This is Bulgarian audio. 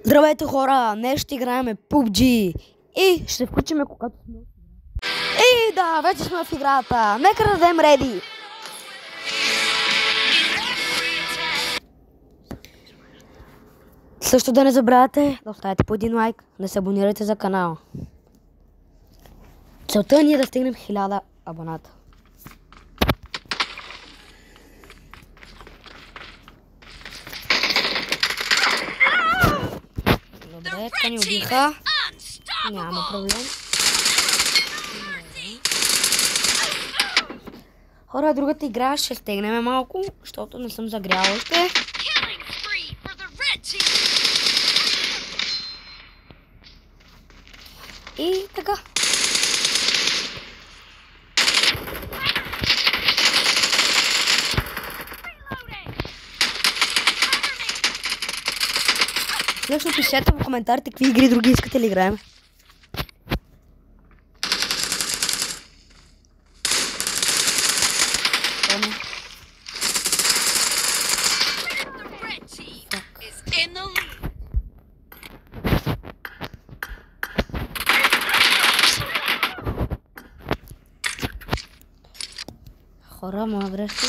Здравейте хора, днес ще играем PUBG и ще включим когато сме. И да, вече сме в играта. Нека да дадем реди. Също да не забравяте да оставите по един лайк, да се абонирате за канала. Целта ни е да стигнем 1000 абоната. Добре, те ни убиха. Няма проблем. Хора, другата игра ще стегнем малко, защото не съм загрял още. И така. Също пишете в коментарите какви игри други искате ли играем. Хора, моя грешка.